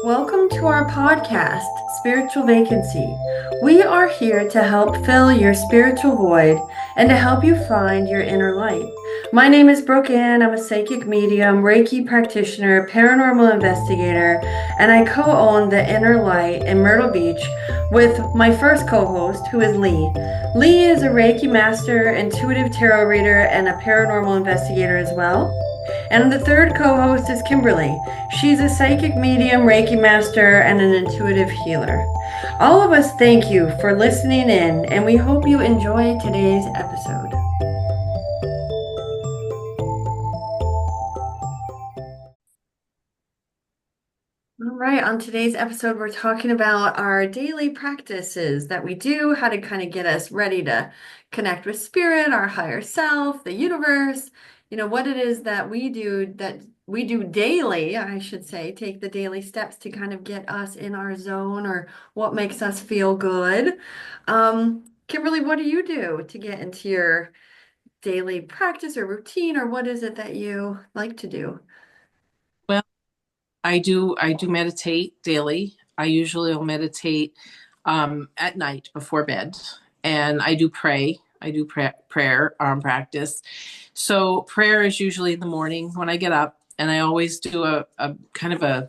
Welcome to our podcast, Spiritual Vacancy. We are here to help fill your spiritual void and to help you find your inner light. My name is Brooke Ann. I'm a psychic medium, Reiki practitioner, paranormal investigator, and I co own the Inner Light in Myrtle Beach with my first co host, who is Lee. Lee is a Reiki master, intuitive tarot reader, and a paranormal investigator as well. And the third co host is Kimberly. She's a psychic medium, Reiki master, and an intuitive healer. All of us thank you for listening in, and we hope you enjoy today's episode. All right, on today's episode, we're talking about our daily practices that we do, how to kind of get us ready to connect with spirit, our higher self, the universe, what it is that we do daily, I should say, take the daily steps to kind of get us in our zone or what makes us feel good. Kimberly, what do you do to get into your daily practice or routine, or what is it that you like to do? Well, I do meditate daily. I usually will meditate at night before bed, and I do pray. I do prayer practice. So prayer is usually in the morning when I get up, and I always do a kind of a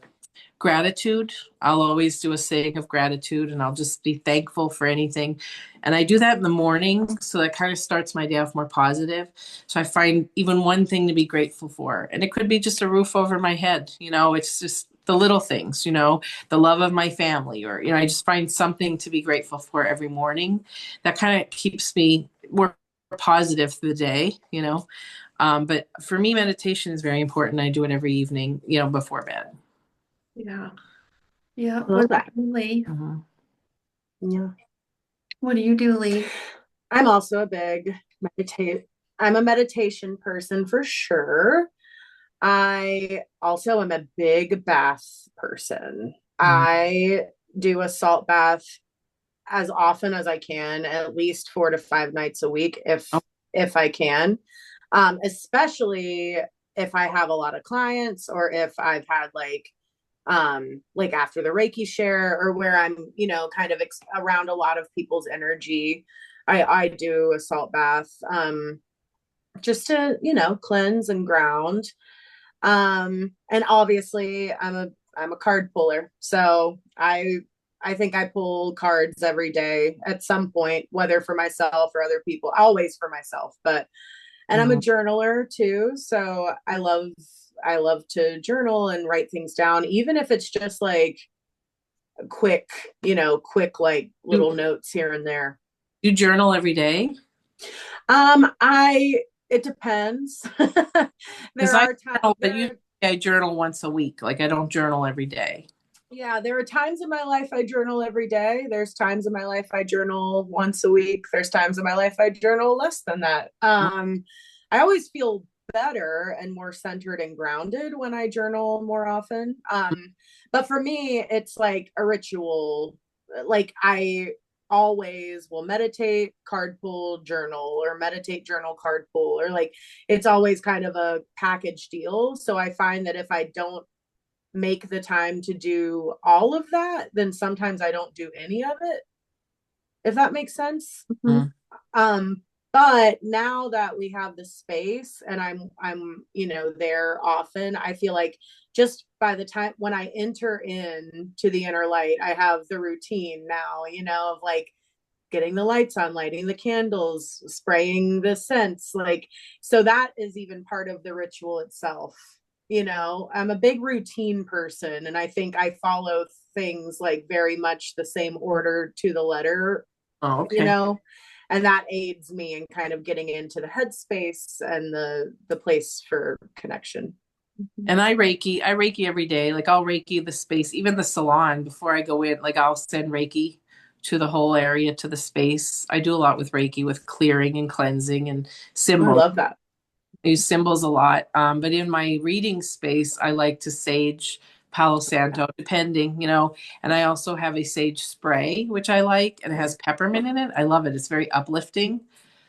gratitude. I'll always do a saying of gratitude, and I'll just be thankful for anything. And I do that in the morning, so that kind of starts my day off more positive. So I find even one thing to be grateful for, and it could be just a roof over my head. It's just the little things. The love of my family, or I just find something to be grateful for every morning. That kind of keeps me more positive through the day. But for me, meditation is very important. I do it every evening, before bed. Yeah. Yeah. I What love about that. you, Lee? Mhm. Yeah. What do you do, Lee? I'm also a big meditate. I'm a meditation person for sure. I also am a big bath person. Mhm. I do a salt bath as often as I can, at least 4 to 5 nights a week, Oh, if I can. Especially if I have a lot of clients or if I've had like after the Reiki share or where I'm, kind of around a lot of people's energy. I do a salt bath just to, cleanse and ground. And obviously I'm a card puller. So I think I pull cards every day at some point, whether for myself or other people, always for myself, but and I'm a mhm. journaler too. So I love to journal and write things down, even if it's just like quick, quick like You little notes here and there. you journal every day? I it depends. Because there are times but usually I journal once a week. Like I don't journal every day. yeah, there are times in my life I journal every day. There's times in my life I journal once a week. There's times in my life I journal less than that. I always feel better and more centered and grounded when I journal more often. But for me, it's like a ritual. Like I always will meditate, card pull, journal, or meditate, journal, card pull, or like it's always kind of a package deal. So I find that if I don't make the time to do all of that, then sometimes I don't do any of it, if that makes sense. Mhm. Mhm. Um, but now that we have the space and I'm there often, I feel like just by the time when I enter in to the inner light, I have the routine now, of like getting the lights on, lighting the candles, spraying the scents, like so that is even part of the ritual itself. I'm a big routine person and I think I follow things like very much the same order to the letter, Oh, you okay. know, and that aids me in kind of getting into the headspace and the place for connection. And I Reiki every day. Like I'll Reiki the space, even the salon before I go in. Like I'll send Reiki to the whole area, to the space. I do a lot with Reiki, with clearing and cleansing and I symbols. love that. I use symbols a lot. But in my reading space, I like to sage Palo Santo, depending. And I also have a sage spray, which I like, and it has peppermint in it. I love it. It's very uplifting.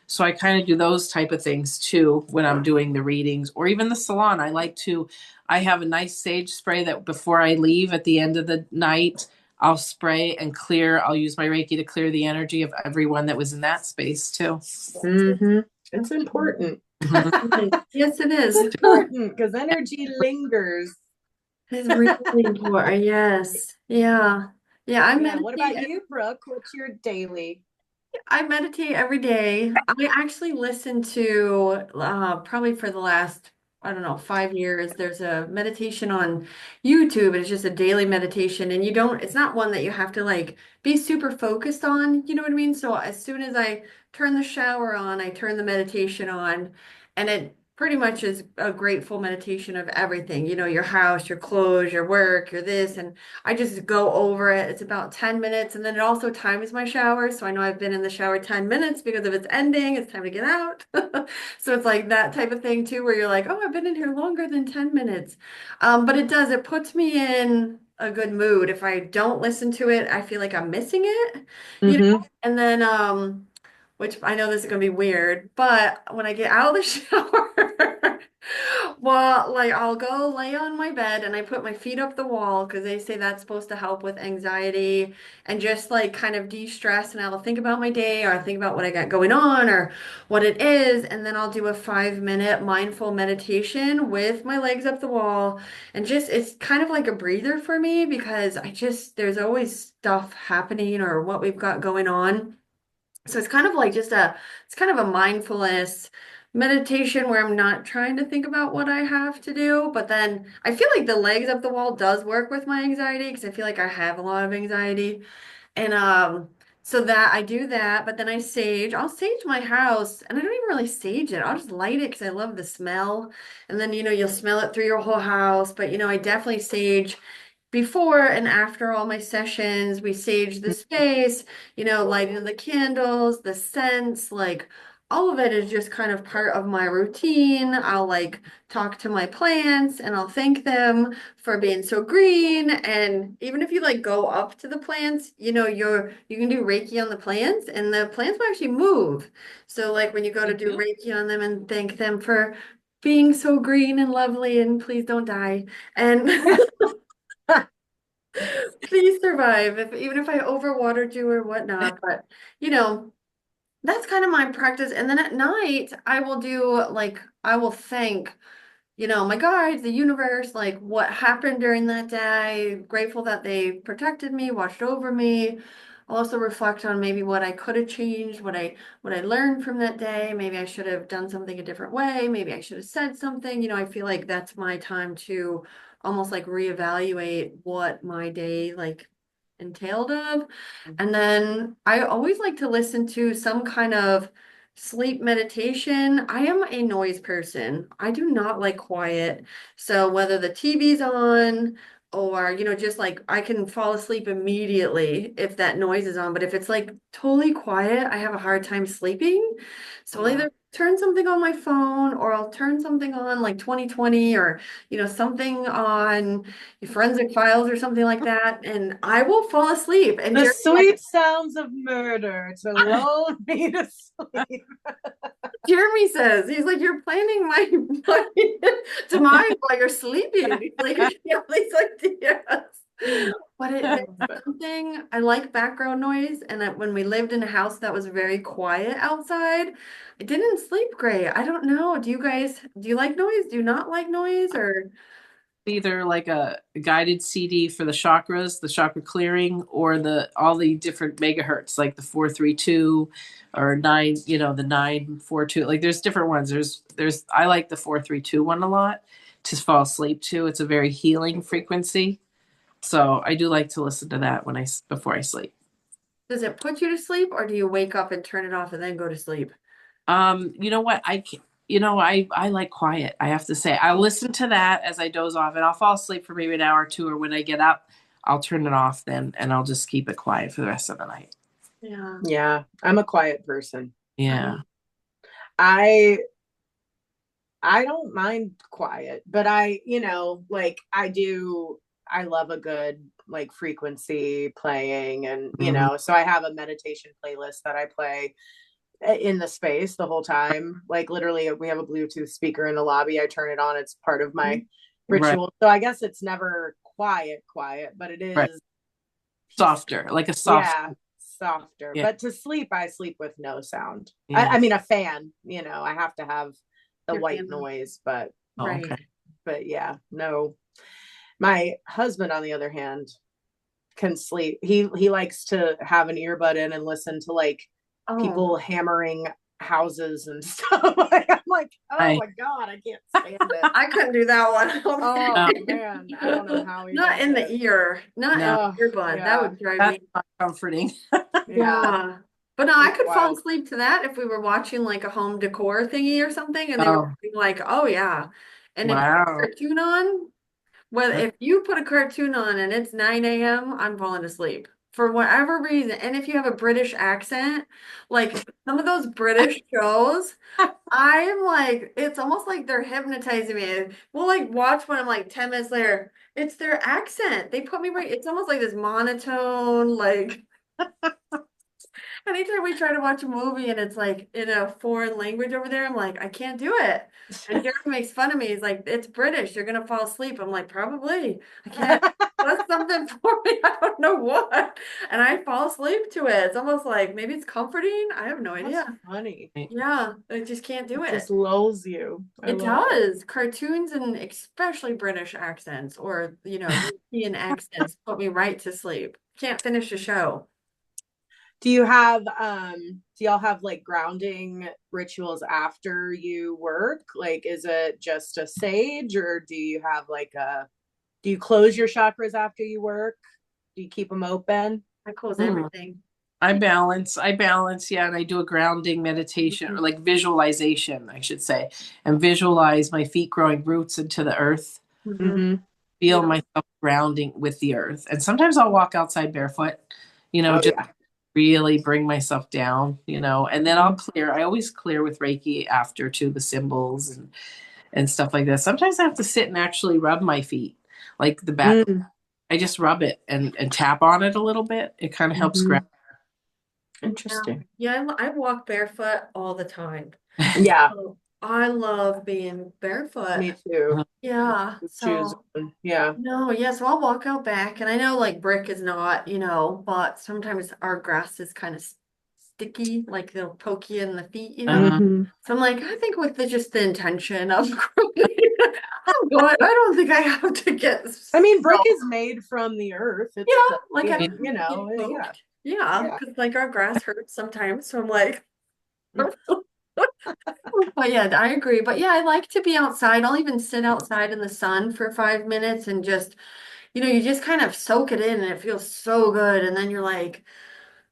So I kind of do those type of things too when I'm doing the readings or even the salon. I have a nice sage spray that before I leave at the end of the night, I'll spray and clear. I'll use my Reiki to clear the energy of everyone that was in that space too. Mm-hmm. It's important. Yes, it It's is. important because energy lingers. It's really important. Yes. Yeah. Yeah, I Yeah. What about meditate. you, Brooke? What's your daily? I meditate every day. I actually listen to probably for the last, I don't know, 5 years. There's a meditation on YouTube. It's just a daily meditation, and it's not one that you have to like be super focused on. You know what I mean? So as soon as I turn the shower on, I turn the meditation on, and it pretty much is a grateful meditation of everything. Your house, your clothes, your work, your this, and I just go over it. It's about 10 minutes. And then it also times my shower. So I know I've been in the shower 10 minutes because if it's ending, it's time to get out. So it's like that type of thing too, where you're like, oh, I've been in here longer than 10 minutes. But it puts me in a good mood. If I don't listen to it, I feel like I'm missing it, you know? Mm-hmm. And then, which I know this is gonna be weird, but when I get out of the shower, well, like I'll go lay on my bed and I put my feet up the wall because they say that's supposed to help with anxiety and just like kind of de-stress. And I'll think about my day or I'll think about what I got going on or what it is. And then I'll do a 5 minute mindful meditation with my legs up the wall. And just, it's kind of like a breather for me because there's always stuff happening or what we've got going on. So it's kind of like it's kind of a mindfulness meditation where I'm not trying to think about what I have to do, but then I feel like the legs up the wall does work with my anxiety because I feel like I have a lot of anxiety. And so that I do that, but then I'll sage my house and I don't even really sage it. I'll just light it because I love the smell. And then you'll smell it through your whole house, but I definitely sage before and after all my sessions. We sage the space, lighting the candles, the scents, like all of it is just kind of part of my routine. I'll like talk to my plants and I'll thank them for being so green. And even if you like go up to the plants, you can do Reiki on the plants and the plants will actually move. So like when you go to do Reiki on them and thank them for being so green and lovely and please don't die. And please survive even if I overwatered you or whatnot. But you know, that's kind of my practice. And then at night, I will thank, my guides, the universe, like what happened during that day. Grateful that they protected me, watched over me. I'll also reflect on maybe what I could have changed, what I learned from that day. Maybe I should have done something a different way. Maybe I should have said something. I feel like that's my time to almost like reevaluate what my day like entailed of. And then I always like to listen to some kind of sleep meditation. I am a noise person. I do not like quiet. So whether the TV's on or, just like I can fall asleep immediately if that noise is on. But if it's like totally quiet, I have a hard time sleeping. So I'll either turn something on my phone or I'll turn something on like 2020 or, something on forensic files or something like that. And I will fall asleep. And The Jeremy, sweet sounds of murder to lull me to sleep. Jeremy says, he's like, you're planning my demise while you're sleeping. He's like, yeah, he's like, yes. But there's something, I like background noise. And when we lived in a house that was very quiet outside, I didn't sleep great. I don't know. Do you like noise? Do you not like noise or? Either like a guided CD for the chakras, the chakra clearing, or the all the different megahertz, like the 432 or 9, the 942. Like there's different ones. There's I like the 432 one a lot to fall asleep to. It's a very healing frequency. So I do like to listen to that before I sleep. Does it put you to sleep or do you wake up and turn it off and then go to sleep? You know what? I like quiet. I have to say, I listen to that as I doze off, and I'll fall asleep for maybe an hour or two, or when I get up, I'll turn it off then, and I'll just keep it quiet for the rest of the night. Yeah. Yeah, I'm a quiet person. Yeah. I I don't mind quiet, but I love a good like frequency playing and Mhm. so I have a meditation playlist that I play in the space the whole time. Like literally, we have a Bluetooth speaker in the lobby. I turn it on. It's part of my Right. ritual. So I guess it's never quiet, but it Right. is Softer, like a soft. yeah, softer. Yeah. But to sleep, I sleep with no sound. Yeah. I mean, a fan. I have to have the Your white fan. noise, but Oh, Right. okay. yeah, no. My husband, on the other hand, can sleep. He likes to have an earbud in and listen to like Oh, people hammering houses and stuff. I'm like, oh Right. my God, I can't stand it. I couldn't do that one. Oh man, I don't know how he Not does in it. the ear, not No. in the earbud. Yeah. That would drive That's me. not comforting. Yeah. But no, I It's could fall wild. asleep to that if we were watching like a home decor thingy or something, and they were Oh, doing, like, oh yeah. And if wow. cartoon on, well, if you put a cartoon on and it's 9 a.m., I'm falling asleep for whatever reason. And if you have a British accent, like some of those British shows, I'm like, it's almost like they're hypnotizing me. We'll like watch when I'm like 10 minutes later. It's their accent. They put me right. It's almost like this monotone, like anytime we try to watch a movie and it's like in a foreign language over there, I'm like, I can't do it. And Jeremy makes fun of me. He's like, it's British. You're gonna fall asleep. I'm like, probably. I can't. That's something for me. I don't know what. And I fall asleep to it. It's almost like maybe it's comforting. I have no idea. That's funny. Yeah, I just can't do It it. just lulls you. I It love it. does. Cartoons and especially British accents or, European accents put me right to sleep. Can't finish a show. Do you have do y'all have like grounding rituals after you work? Like is it just a sage or do you have like a do you close your chakras after you work? Do you keep them open? I close Hmm. everything. I balance, yeah, and I do a grounding meditation or like visualization, I should say, and visualize my feet growing roots into the earth, Mm-hmm. feel Yeah. myself grounding with the earth. And sometimes I'll walk outside barefoot, Oh just yeah. really bring myself down, and then I'll clear. I always clear with Reiki after to the symbols and stuff like that. Sometimes I have to sit and actually rub my feet, like the back. Mm-hmm. I just rub it and tap on it a little bit. It kind of helps ground. Interesting. Yeah, I walk barefoot all the time. Yeah, So I love being barefoot. me too. Yeah. Choose. So Yeah. no, yeah, so I'll walk out back and I know like brick is not, but sometimes our grass is kind of sticky, like they'll poke you in the feet. Mm-hmm. So I'm like, I think with just the intention of I'm going, I don't think I have to get I mean, brick is made from the earth. It's like I Yeah. don't you have to know, get yeah. poked. Yeah, Yeah. because like our grass hurts sometimes. So I'm like, but yeah, I agree. But yeah, I like to be outside. I'll even sit outside in the sun for 5 minutes and just, you just kind of soak it in and it feels so good. And then you're like,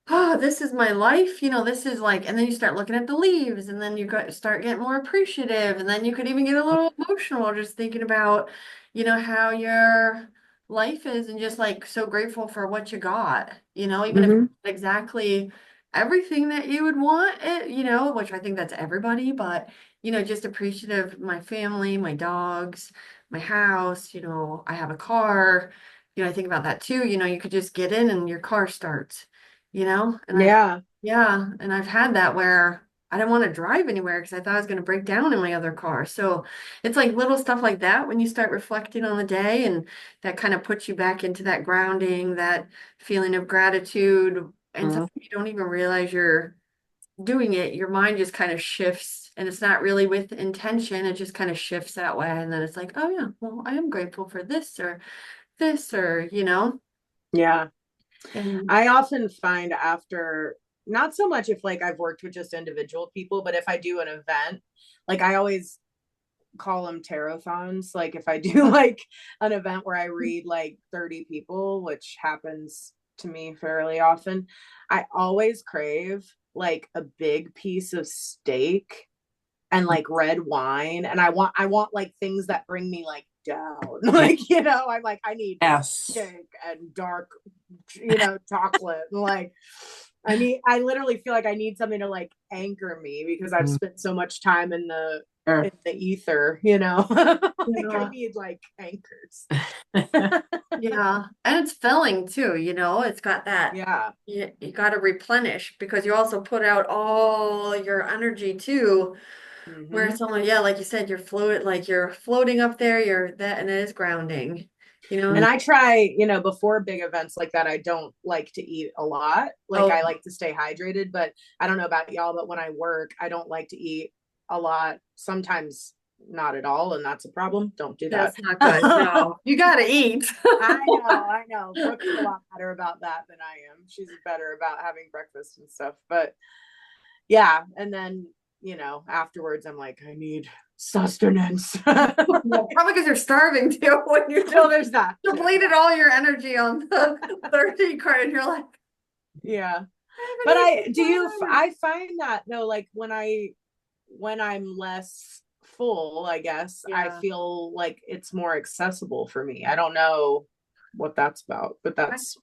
oh, this is my life. This is like, and then you start looking at the leaves and then start getting more appreciative. And then you could even get a little emotional just thinking about, how your life is and just like so grateful for what you got, even if Mm-hmm. it's not exactly everything that you would want it, which I think that's everybody, but, just appreciative of my family, my dogs, my house, I have a car. I think about that too. You could just get in and your car starts and Yeah. I've had that where I didn't want to drive anywhere because I thought I was going to break down in my other car. So it's like little stuff like that when you start reflecting on the day and that kind of puts you back into that grounding, that feeling of gratitude. And Mhm. sometimes you don't even realize you're doing it. Your mind just kind of shifts and it's not really with intention. It just kind of shifts that way. And then it's like, oh yeah, well, I am grateful for this or. Yeah. And I often find after not so much if like I've worked with just individual people, but if I do an event, like I always call them tarot-thons. Like if I do like an event where I read like 30 people, which happens to me fairly often, I always crave like a big piece of steak and like red wine. And I want like things that bring me like down. Like, I'm like, I need Yes. cake and dark, chocolate. Like, I literally feel like I need something to like anchor me because I've Mhm. spent so much time in the Sure. in the ether, you know. Like I Yeah. need like anchors. Yeah. And it's filling too, it's got that, Yeah. you got to replenish because you also put out all your energy too. Where Hmm. someone, yeah, like you said, you're floating up there, you're that, and it is grounding, you And know? I try, before big events like that, I don't like to eat a lot. Like Oh, I like to stay hydrated, but I don't know about y'all, but when I work, I don't like to eat a lot. Sometimes not at all, and that's a problem. Don't do that. that's not good. No, you got to eat. I know. Brooke's a lot better about that than I am. She's better about having breakfast and stuff. But yeah, and then, afterwards I'm like, I need sustenance. Well, probably because you're starving too when you So just there's that too. depleted all your energy on the 13 card and you're like, Yeah. I But haven't eaten forever. I find that no, like when I'm less full, I guess, I Yeah. feel like it's more accessible for me. I don't know what that's about, but that's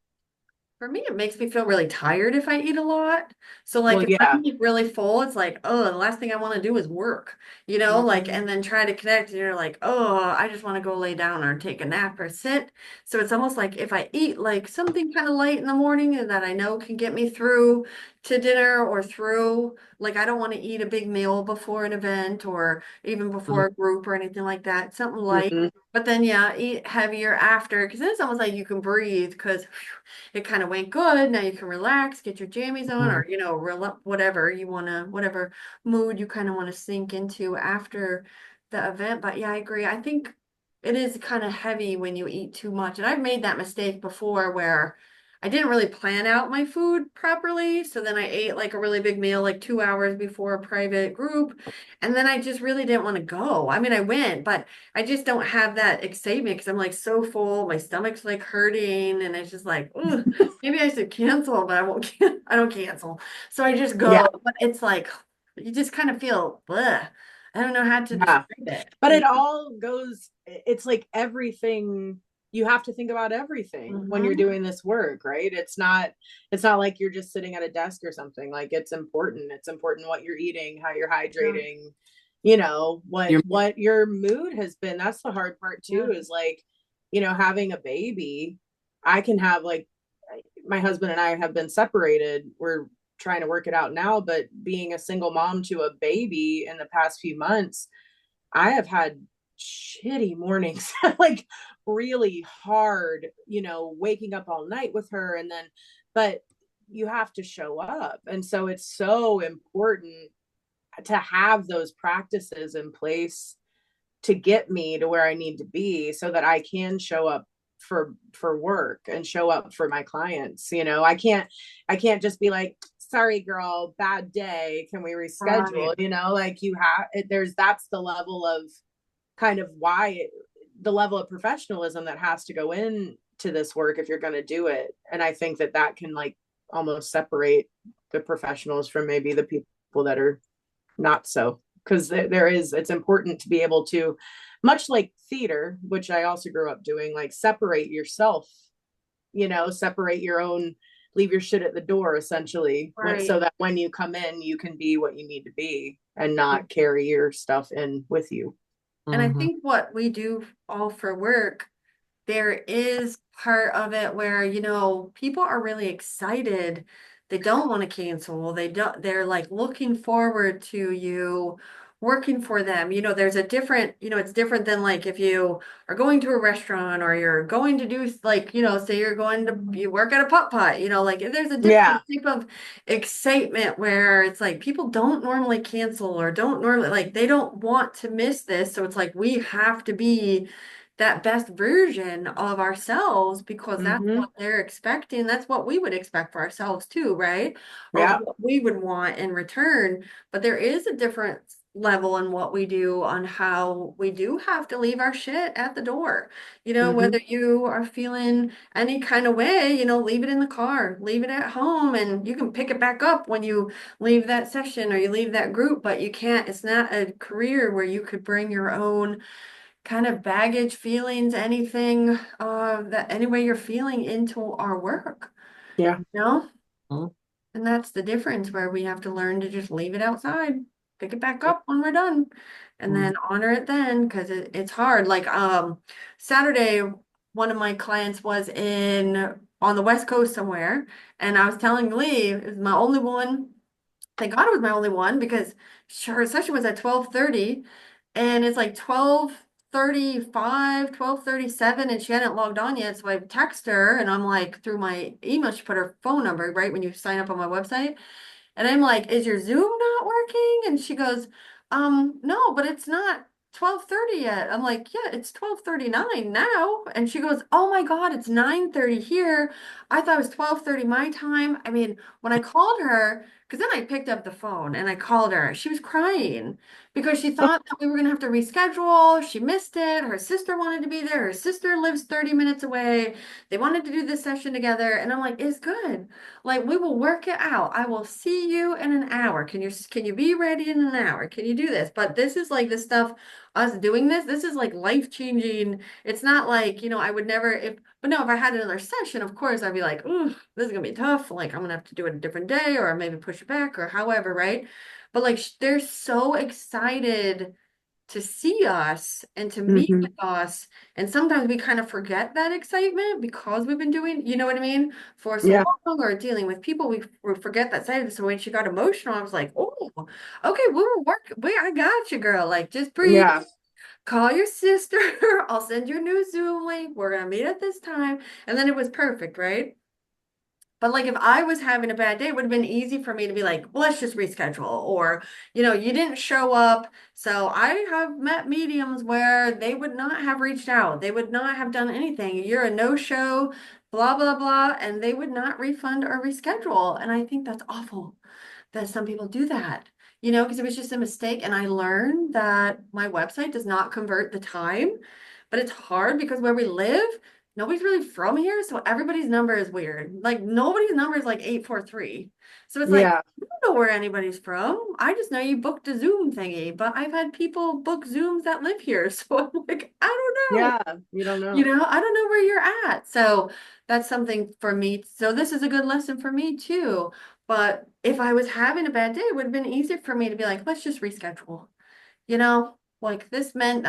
For me, it makes me feel really tired if I eat a lot. So, like, well, if yeah. I'm like, really full, it's like, oh, the last thing I want to do is work, like, Mhm. and then try to connect, and you're like, oh, I just want to go lay down or take a nap or sit. So it's almost like if I eat like something kind of light in the morning and that I know can get me through to dinner or through, like, I don't want to eat a big meal before an event or even before a group or anything like that. Something light. Mhm. But then, yeah, eat heavier after because then it's almost like you can breathe because it kind of went good. Now you can relax, get your jammies on, or whatever you want to, whatever mood you kind of want to sink into after the event. But yeah, I agree. I think it is kind of heavy when you eat too much. And I've made that mistake before where I didn't really plan out my food properly. So then I ate like a really big meal, like 2 hours before a private group. And then I just really didn't want to go. I mean, I went, but I just don't have that excitement because I'm like so full. My stomach's like hurting, and it's just like, ugh, maybe I should cancel, but I won't. I don't cancel, so I just Yeah. go. But it's like you just kind of feel, bleh. I don't know how to Yeah. describe it. But it all goes, it's like everything, you have to think about everything when you're Mhm. doing this work, right? It's not like you're just sitting at a desk or something. Like it's important what you're eating, how you're Yeah. hydrating, what You're, your mood has been. That's the hard part Yeah. too, is like, having a baby. I can have like, my husband and I have been separated. We're trying to work it out now, but being a single mom to a baby in the past few months, I have had shitty mornings, like really hard, waking up all night with her. And then, but you have to show up. And so it's so important to have those practices in place to get me to where I need to be so that I can show up for work and show up for my clients. I can't just be like, sorry girl, bad day, can we reschedule? Right. Like you have that's the level of kind of the level of professionalism that has to go in to this work if you're going to do it. And I think that can like almost separate the professionals from maybe the people that are not so, because it's important to be able to, much like theater, which I also grew up doing, like separate yourself, separate your own, leave your shit at the door essentially, so Right. that when you come in you can be what you need to be and not carry your stuff in with you. And I mhm. think what we do all for work, there is part of it where, people are really excited. They don't want to cancel. They're like looking forward to you working for them. There's a different, it's different than like if you are going to a restaurant or you're going to do like, say you're going to you work at a putt putt, like there's a different Yeah. type of excitement where it's like people don't normally cancel or don't normally like they don't want to miss this. So it's like we have to be that best version of ourselves because that's Mm-hmm. what they're expecting. That's what we would expect for ourselves too, right? Or Yeah. what we would want in return. But there is a different level in what we do on how we do have to leave our shit at the door. Mm-hmm. Whether you are feeling any kind of way, leave it in the car, leave it at home, and you can pick it back up when you leave that session or you leave that group, but you can't, it's not a career where you could bring your own kind of baggage, feelings, anything that any way you're feeling into our work, Yeah. you know? Mhm. And that's the difference where we have to learn to just leave it outside, pick it back up when we're done. and then honor it then, because it's hard. Like Saturday, one of my clients was in on the West Coast somewhere, and I was telling Lee it was my only one. Thank God it was my only one because her session was at 12:30 and it's like 12:35, 12:37, and she hadn't logged on yet. So I text her and I'm like, through my email, she put her phone number, right, when you sign up on my website. And I'm like, is your Zoom not working? And she goes, no, but it's not 12:30 yet. I'm like, yeah, it's 12:39 now. And she goes, oh my God, it's 9:30 here. I thought it was 12:30 my time. I mean, when I called her, because then I picked up the phone and I called her, she was crying because she thought that we were gonna have to reschedule. She missed it. Her sister wanted to be there. Her sister lives 30 minutes away. They wanted to do this session together. And I'm like, it's good. Like we will work it out. I will see you in an hour. Can you be ready in an hour? Can you do this? But this is like this stuff, us doing this is like life changing. It's not like, I would never but no, if I had another session, of course I'd be like, ooh, this is gonna be tough. Like I'm gonna have to do it a different day or maybe push it back or however, right? But like they're so excited to see us and to meet Mhm. with us. And sometimes we kind of forget that excitement because we've been doing, you know what I mean, for so Yeah. long or dealing with people, we forget that side of it. So when she got emotional, I was like, oh, okay, we were working. Wait, I got you, girl. Like, just breathe. Yeah. Call your sister. I'll send you a new Zoom link. We're gonna meet at this time. And then it was perfect, right? But like if I was having a bad day, it would have been easy for me to be like, well, let's just reschedule. Or, you didn't show up. So I have met mediums where they would not have reached out. They would not have done anything. You're a no-show, blah, blah, blah. And they would not refund or reschedule. And I think that's awful that some people do that, because it was just a mistake. And I learned that my website does not convert the time, but it's hard because where we live, nobody's really from here. So everybody's number is weird. Like nobody's number is like 843. So it's like, Yeah. I don't know where anybody's from. I just know you booked a Zoom thingy, but I've had people book Zooms that live here. So I'm like, I don't know. Yeah. You don't know. I don't know where you're at. So that's something for me. So this is a good lesson for me too. But if I was having a bad day, it would have been easier for me to be like, let's just reschedule. Like this meant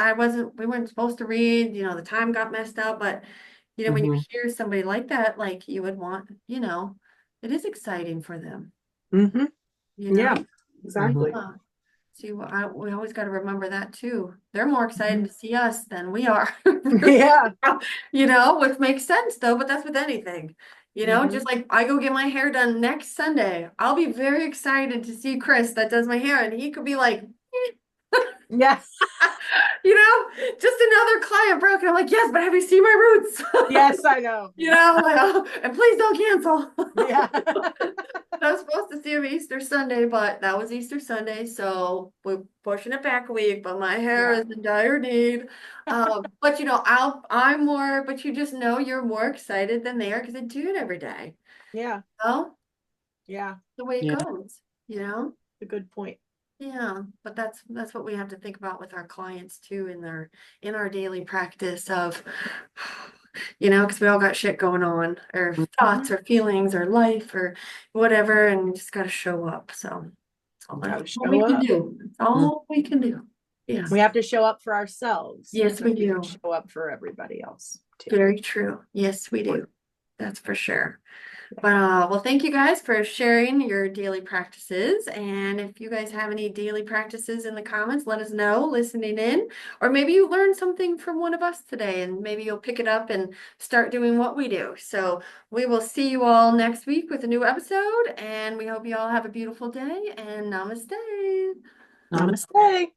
we weren't supposed to read, the time got messed up. But, when you Mhm. hear somebody like that, like you would want, it is exciting for them, Mhm. you know? Yeah. Exactly. Uh, See, we always got to remember that too. They're more excited to see us than we are. Yeah. Which makes sense though, but that's with anything. Mhm. Just like I go get my hair done next Sunday, I'll be very excited to see Chris that does my hair, and he could be like, Yeah. just another client broke. And I'm like, yes, but have you seen my roots? Yes, I know. Like, oh, and please don't cancel. Yeah. I was supposed to see him Easter Sunday, but that was Easter Sunday, so we're pushing it back a week. But my hair Yeah. is in dire need. But I'm more. But you just know you're more excited than they are because they do it every day. Yeah. Well, Yeah. the way it Yeah. goes. A good point. Yeah, but that's what we have to think about with our clients too in our daily practice of, because we all got shit going on, or thoughts or feelings or life or whatever, and we just got to show up. So Gotta that's all we show can up. do. That's all we can do. Yeah. We have to show up for ourselves. Yes, so we we can do. show up for everybody else too. Very true. Yes, we do. That's for sure. But well, thank you guys for sharing your daily practices. And if you guys have any daily practices in the comments, let us know listening in. Or maybe you learned something from one of us today and maybe you'll pick it up and start doing what we do. So we will see you all next week with a new episode. And we hope you all have a beautiful day and namaste. Namaste.